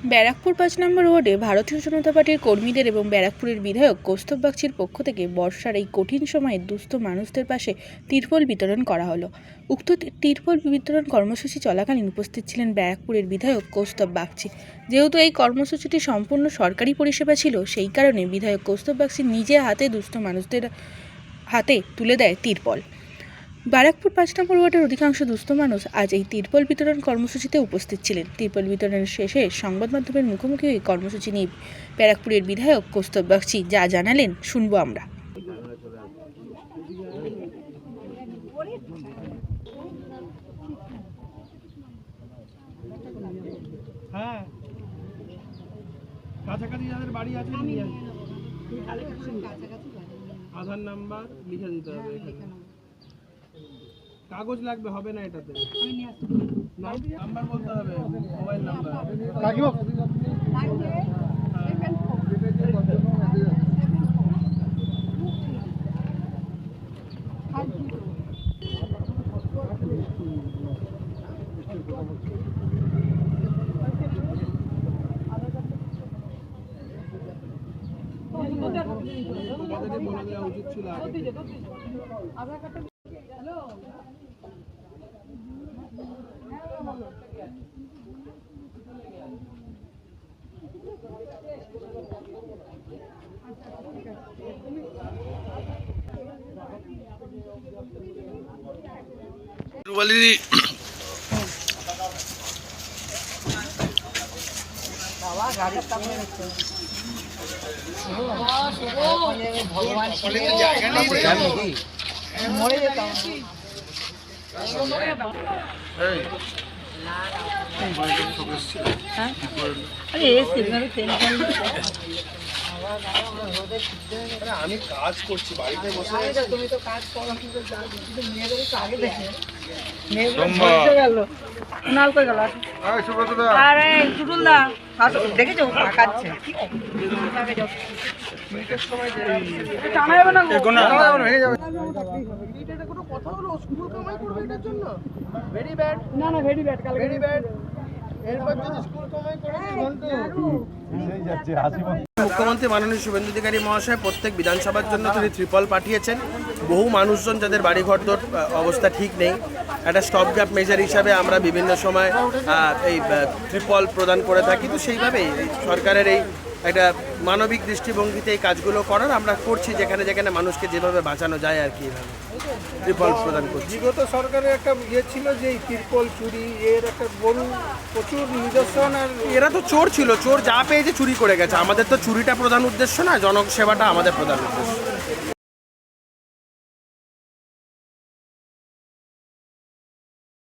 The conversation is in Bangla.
ব্যারাকপুর ৫ নম্বর ওয়ার্ডে ভারতীয় জনতা পার্টির কর্মীদের এবং ব্যারাকপুরের বিধায়ক কৌস্তব বাগচির পক্ষ থেকে বর্ষার এই কঠিন সময়ে দুস্থ মানুষদের পাশে তিরপল বিতরণ করা হলো। উক্ত তিরপল বিতরণ কর্মসূচি চলাকালীন উপস্থিত ছিলেন ব্যারাকপুরের বিধায়ক কৌস্তব বাগচি। যেহেতু এই কর্মসূচিটি সম্পূর্ণ সরকারি পরিষেবা ছিল, সেই কারণে বিধায়ক কৌস্তব বাগচি নিজে হাতে দুস্থ মানুষদের হাতে তুলে দেয় তিরপল। ব্যারাকপুর ৫ নম্বর ওয়ার্ডের অধিকাংশ দুস্থ মানুষ আজ এই তিরপল বিতরণ কর্মসূচিতে উপস্থিত ছিলেন। তিরপল বিতরণের শেষে সংবাদ মাধ্যমের মুখোমুখি হয়ে কর্মসূচি নিয়ে ব্যারাকপুরের বিধায়ক কৌস্তব বাগচি যা জানালেন শুনবো আমরা। হ্যাঁ, কাছাকাছি যাদের বাড়ি আছে আধার নাম্বার লিখে দিতে হবে। কাগজ লাগবে, হবে না এটাতে, নাম্বার বলতে হবে, মোবাইল নাম্বার। বলে দেওয়া উচিত ছিল আগে। আমি কাজ করছি বাড়িতে বসে। তুমি তো কাজ করো, কিন্তু মেয়েদের তো আগে দেখে মুখ্যমন্ত্রী মাননীয় শুভেন্দু অধিকারী মহাশয় প্রত্যেক বিধানসভার জন্য তিনি ত্রিপল পাঠিয়েছেন। বহু মানুষজন যাদের বাড়িঘরদোর অবস্থা ঠিক নেই, একটা স্টপ গ্যাপ মেজার হিসাবে আমরা বিভিন্ন সময় এই ত্রিপল প্রদান করে থাকি। তো সেইভাবেই সরকারের এই একটা মানবিক দৃষ্টিভঙ্গিতে এই কাজগুলো করার আমরা করছি, যেখানে যেখানে মানুষকে যেভাবে বাঁচানো যায় আর কি ত্রিপল প্রদান করছি। বিগত সরকারের একটা ইয়ে ছিল যে এই ত্রিপল চুরি এর একটা বড় প্রচুর নিদর্শন। আর এরা তো চোর ছিল, চোর যা পেয়েছে চুরি করে গেছে। আমাদের তো চুরিটা প্রধান উদ্দেশ্য না, জনসেবাটা আমাদের প্রধান উদ্দেশ্য।